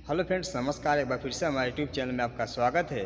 Hello friends, नमस्कार। एक बार फिर से हमारे यूट्यूब चैनल में आपका स्वागत है।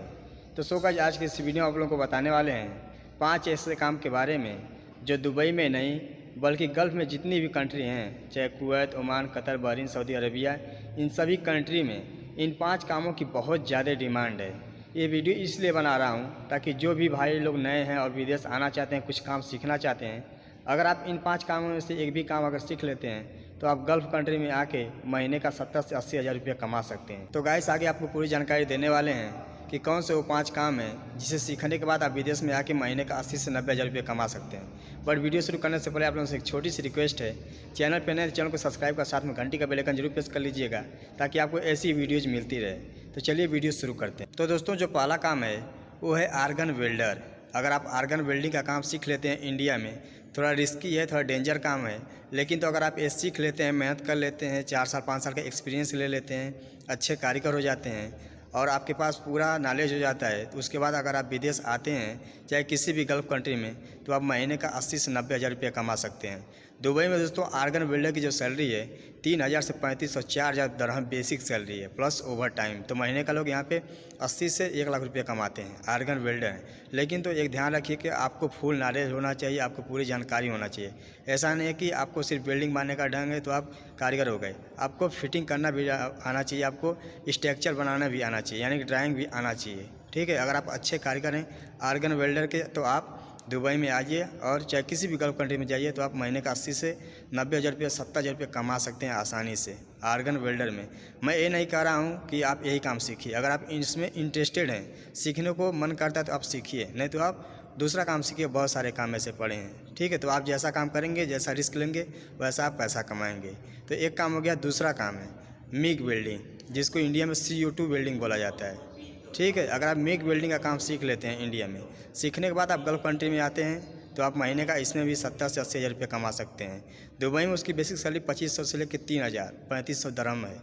तो सो गाइस, आज के इस वीडियो में आप लोगों को बताने वाले हैं 5 ऐसे काम के बारे में जो दुबई में नहीं बल्कि गल्फ़ में जितनी भी कंट्री हैं, चाहे Kuwait, Oman, Qatar, Bahrain, Saudi Arabia, इन सभी कंट्री में इन 5 कामों की बहुत ज़्यादा डिमांड है। ये वीडियो इसलिए बना रहा हूँ ताकि जो भी भाई लोग नए हैं और विदेश आना चाहते हैं, कुछ काम सीखना चाहते हैं, अगर आप इन 5 कामों में से एक भी काम अगर सीख लेते हैं तो आप गल्फ़ कंट्री में आके महीने का 70 से 80 हज़ार रुपये कमा सकते हैं। तो गाइस, आगे आपको पूरी जानकारी देने वाले हैं कि कौन से वो 5 काम हैं जिसे सीखने के बाद आप विदेश में आके महीने का 80 से 90 हज़ार रुपये कमा सकते हैं। बट वीडियो शुरू करने से पहले आप लोगों से एक छोटी सी रिक्वेस्ट है, चैनल पर नए चैनल को सब्सक्राइब कर साथ में घंटी का बेल आइकन जरूर प्रेस कर लीजिएगा ताकि आपको ऐसी वीडियोज़ मिलती रहे। तो चलिए वीडियो शुरू करते हैं। तो दोस्तों, जो पहला काम है वो है आर्गन वेल्डर। अगर आप आर्गन वेल्डिंग का काम सीख लेते हैं इंडिया में, थोड़ा रिस्की है, थोड़ा डेंजर काम है, लेकिन तो अगर आप ये सीख लेते हैं, मेहनत कर लेते हैं, 4 साल 5 साल का एक्सपीरियंस ले लेते हैं, अच्छे कारीगर हो जाते हैं और आपके पास पूरा नॉलेज हो जाता है, तो उसके बाद अगर आप विदेश आते हैं चाहे किसी भी गल्फ़ कंट्री में, तो आप महीने का 80 से 90 हज़ार रुपये कमा सकते हैं। दुबई में दोस्तों आर्गन वेल्डर की जो सैलरी है 3000 से 3500 4000 दरहम बेसिक सैलरी है, प्लस ओवर टाइम। तो महीने का लोग यहाँ पे 80 से 1 लाख रुपये कमाते हैं, आर्गन वेल्डर हैं। लेकिन तो एक ध्यान रखिए कि आपको फुल नॉलेज होना चाहिए, आपको पूरी जानकारी होना चाहिए। ऐसा नहीं है कि आपको सिर्फ वेल्डिंग मारने का ढंग है तो आप कारीगर हो गए, आपको फिटिंग करना भी आना चाहिए, आपको स्ट्रक्चर बनाना भी आना चाहिए, यानी कि ड्राइंग भी आना चाहिए। ठीक है, अगर आप अच्छे कारीगर हैं आर्गन वेल्डर के तो आप दुबई में आइए और चाहे किसी भी गल्फ़ कंट्री में जाइए तो आप महीने का 80 से 90 हज़ार रुपये 70 हज़ार रुपये कमा सकते हैं आसानी से आर्गन वेल्डर में। मैं ये नहीं कह रहा हूँ कि आप यही काम सीखिए, अगर आप इसमें इंटरेस्टेड हैं, सीखने को मन करता है तो आप सीखिए, नहीं तो आप दूसरा काम सीखिए। बहुत सारे काम ऐसे पड़े हैं। ठीक है, तो आप जैसा काम करेंगे, जैसा रिस्क लेंगे, वैसा आप पैसा कमाएंगे। तो एक काम हो गया। दूसरा काम है मिग वेल्डिंग, जिसको इंडिया में CO2 वेल्डिंग बोला जाता है। ठीक है, अगर आप मिग वेल्डिंग का काम सीख लेते हैं इंडिया में, सीखने के बाद आप गल्फ़ कंट्री में आते हैं तो आप महीने का इसमें भी 70 से 80 हज़ार रुपये कमा सकते हैं। दुबई में उसकी बेसिक सैलरी 2500 से लेकर 3000 3500 दरहम है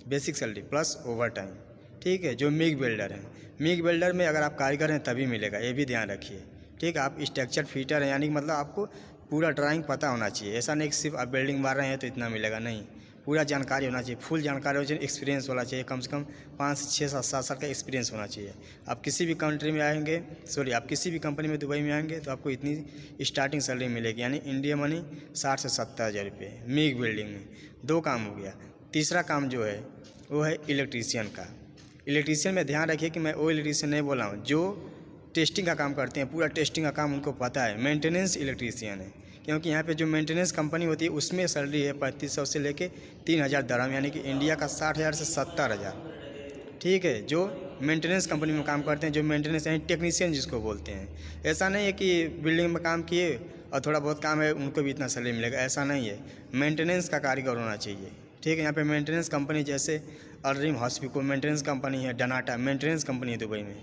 basic salary, plus over time. ठीक है, जो मिग वेल्डर हैं, मिग वेल्डर में अगर आप कारीगर हैं तभी मिलेगा, ये भी ध्यान रखिए। ठीक है, आप स्ट्रक्चर फिटर हैं, यानी कि मतलब आपको पूरा ड्राइंग पता होना चाहिए। ऐसा नहीं कि सिर्फ आप वेल्डिंग मार रहे हैं तो इतना मिलेगा, नहीं, पूरा जानकारी होना चाहिए, फुल जानकारी होनी चाहिए, एक्सपीरियंस होना चाहिए, कम से कम 5 से 6 7 साल का एक्सपीरियंस होना चाहिए। आप किसी भी कंट्री में आएंगे, आप किसी भी कंपनी में दुबई में आएंगे तो आपको इतनी स्टार्टिंग सैलरी मिलेगी, यानी इंडिया मनी 60 से 70 हज़ार रुपये मिग वेल्डिंग में। 2 काम हो गया। तीसरा काम जो है वो है इलेक्ट्रीशियन का। इलेक्ट्रीशियन में ध्यान रखिए कि मैं वो इलेक्ट्रीशियन नहीं बोला हूँ जो टेस्टिंग का काम करते हैं, पूरा टेस्टिंग का काम उनको पता है। मेंटेनेंस इलेक्ट्रीशियन है, क्योंकि यहाँ पे जो मेंटेनेंस कंपनी होती है उसमें सैलरी है 3500 से लेके 3000 दरहम, यानी कि इंडिया का 60,000 से 70,000। ठीक है, जो मेंटेनेंस कंपनी में काम करते हैं, जो मेंटेनेंस यानी टेक्नीशियन जिसको बोलते हैं। ऐसा नहीं है कि बिल्डिंग में काम किए और थोड़ा बहुत काम है उनको भी इतना सैलरी मिलेगा, ऐसा नहीं है। मेंटेनेंस का कारीगर होना चाहिए। ठीक है, यहाँ पे मेंटेनेंस कंपनी जैसे अल्ड्रीम हॉस्पिटल मेंटेनेंस कंपनी है, डनाटा मेंटेनेंस कंपनी है दुबई में।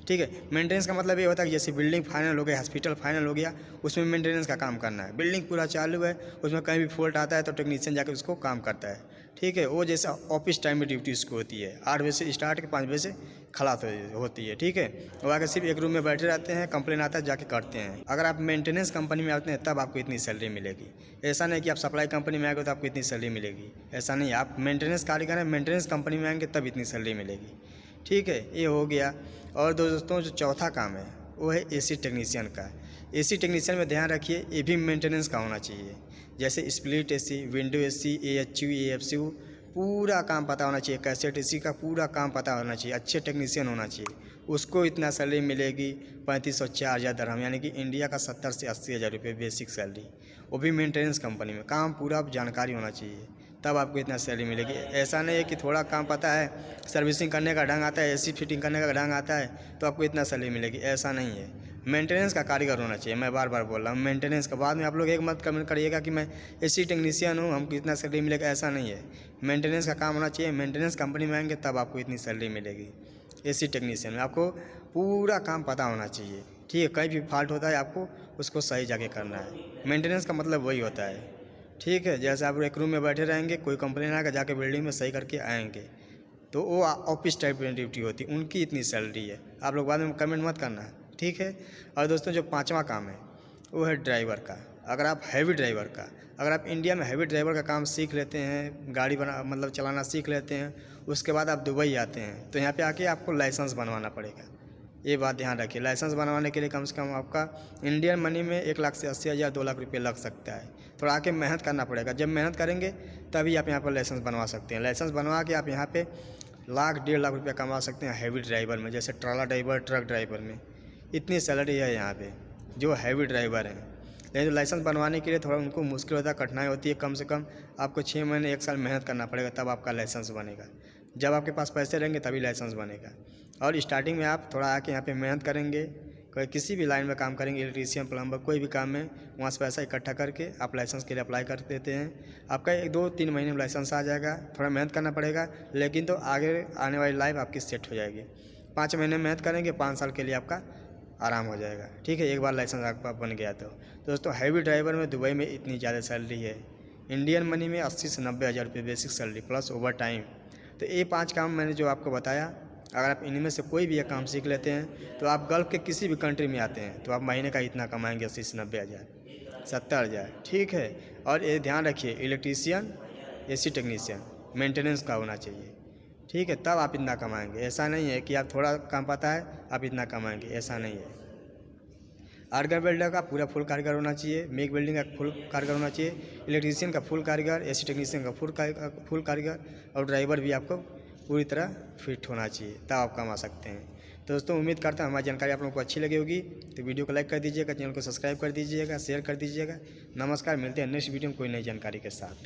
ठीक है, मेंटेनेंस का मतलब ये होता है कि जैसे बिल्डिंग फाइनल हो गया, हॉस्पिटल फाइनल हो गया, उसमें मेंटेनेंस का काम करना है। बिल्डिंग पूरा चालू है, उसमें कहीं भी फॉल्ट आता है तो टेक्नीशियन जाकर उसको काम करता है। ठीक है, वो जैसा ऑफिस टाइम में ड्यूटी उसको होती है, 8 बजे से स्टार्ट के 5 बजे से खलास होती है। ठीक है, वो आकर सिर्फ एक रूम में बैठे रहते हैं, कंप्लेन आता है जाके करते हैं। अगर आप मेंटेनेंस कंपनी में आते हैं तब आपको इतनी सैलरी मिलेगी। ऐसा नहीं कि आप सप्लाई कंपनी में आएंगे तो आपको इतनी सैलरी मिलेगी, ऐसा नहीं। आप मेंटेनेंस कारीगर हैं, मेंटेनेंस कंपनी में आएंगे तब इतनी सैलरी मिलेगी। ठीक है, ये हो गया। और दोस्तों, जो चौथा काम है वो है AC टेक्नीशियन का। AC टेक्नीशियन में ध्यान रखिए, ये भी मेंटेनेंस का होना चाहिए। जैसे split AC, window AC, AHU, AFCU, पूरा काम पता होना चाहिए। कैसेट AC का पूरा काम पता होना चाहिए, अच्छे टेक्नीशियन होना चाहिए। उसको इतना सैलरी मिलेगी 3500 4000 दरहम, यानी कि इंडिया का 70 से 80 हज़ार रुपये बेसिक सैलरी, वो भी मेंटेनेंस कंपनी में। काम पूरा जानकारी होना चाहिए तब आपको इतना सैलरी मिलेगी। ऐसा नहीं है कि थोड़ा काम पता है, सर्विसिंग करने का ढंग आता है, AC फिटिंग करने का ढंग आता है तो आपको इतना सैलरी मिलेगी, ऐसा नहीं है। मेंटेनेंस का कारीगर होना चाहिए, मैं बार बार बोल रहा हूँ मेंटेनेंस का। बाद में आप लोग एक मत कमेंट करिएगा कि मैं AC टेक्नीशियन हूँ हमको इतना सैलरी मिलेगा, ऐसा नहीं है। मेंटेनेंस का काम होना चाहिए, मेंटेनेंस कंपनी में आएंगे तब आपको इतनी सैलरी मिलेगी। AC टेक्नीशियन में आपको पूरा काम पता होना चाहिए। ठीक है, कहीं भी फॉल्ट होता है आपको उसको सही जाके करना है। मेंटेनेंस का मतलब वही होता है। ठीक है, जैसे आप एक रूम में बैठे रहेंगे, कोई कंप्लेन आएगा जाके बिल्डिंग में सही करके आएंगे, तो वो ऑफिस टाइप में ड्यूटी होती है, उनकी इतनी सैलरी है। आप लोग बाद में कमेंट मत करना। ठीक है, और दोस्तों, जो 5वां काम है वो है ड्राइवर का। अगर आप हैवी ड्राइवर का, अगर आप इंडिया में हैवी ड्राइवर का काम सीख लेते हैं, गाड़ी बना मतलब चलाना सीख लेते हैं, उसके बाद आप दुबई आते हैं तो यहाँ पे आके आपको लाइसेंस बनवाना पड़ेगा। ये बात ध्यान रखिए, लाइसेंस बनवाने के लिए कम से कम आपका इंडियन मनी में 1 लाख से 80,000 2 लाख रुपये लग सकता है। थोड़ा आके मेहनत करना पड़ेगा, जब मेहनत करेंगे तभी आप यहाँ पर लाइसेंस बनवा सकते हैं। लाइसेंस बनवा के आप यहाँ पे 1 लाख 1.5 लाख रुपये कमा सकते हैं हैवी ड्राइवर में, जैसे ट्राला ड्राइवर, ट्रक ड्राइवर में इतनी सैलरी है यहाँ पे जो हैवी ड्राइवर हैं। लेकिन लाइसेंस बनवाने के लिए थोड़ा उनको मुश्किल होता है, कठिनाई होती है। कम से कम आपको 6 महीने 1 साल मेहनत करना पड़ेगा, तब आपका लाइसेंस बनेगा। जब आपके पास पैसे रहेंगे तभी लाइसेंस बनेगा। और स्टार्टिंग में आप थोड़ा आके यहाँ पे मेहनत करेंगे, कोई किसी भी लाइन में काम करेंगे, इलेक्ट्रीशियन, प्लम्बर, कोई भी काम में, वहाँ से पैसा इकट्ठा करके आप लाइसेंस के लिए अप्लाई कर देते हैं। आपका 1-2-3 महीने में लाइसेंस आ जाएगा। थोड़ा मेहनत करना पड़ेगा, लेकिन तो आगे आने वाली लाइफ आपकी सेट हो जाएगी। 5 महीने मेहनत करेंगे, 5 साल के लिए आपका आराम हो जाएगा। ठीक है, एक बार लाइसेंस आपका बन गया तो दोस्तों हैवी ड्राइवर में दुबई में इतनी ज़्यादा सैलरी है। इंडियन मनी में 80 से 90 हज़ार रुपये basic salary plus over time. तो ये 5 काम मैंने जो आपको बताया, अगर आप इनमें से कोई भी एक काम सीख लेते हैं तो आप गल्फ़ के किसी भी कंट्री में आते हैं तो आप महीने का इतना कमाएंगे 80 से 90 हज़ार, 70 हज़ार। ठीक है, और ये ध्यान रखिए इलेक्ट्रीशियन, AC टेक्नीशियन, मेंटेनेंस का होना चाहिए। ठीक है, तब आप इतना कमाएंगे। ऐसा नहीं है कि आप थोड़ा काम पता है आप इतना कमाएंगे, ऐसा नहीं है। आर्गर वेल्डर का पूरा फुल कारीगर होना चाहिए, मेक वेल्डिंग का फुल कारीगर होना चाहिए, इलेक्ट्रीशियन का फुल कारीगर, AC टेक्नीशियन का फुल कारीगर, और ड्राइवर भी आपको पूरी तरह फिट होना चाहिए, तब आप कमा सकते हैं। तो दोस्तों उम्मीद करता हूँ हमारी जानकारी आप लोगों को अच्छी लगी होगी। तो वीडियो को लाइक कर दीजिएगा, चैनल को सब्सक्राइब कर दीजिएगा, शेयर कर दीजिएगा। नमस्कार, मिलते हैं नेक्स्ट वीडियो में कोई नई जानकारी के साथ।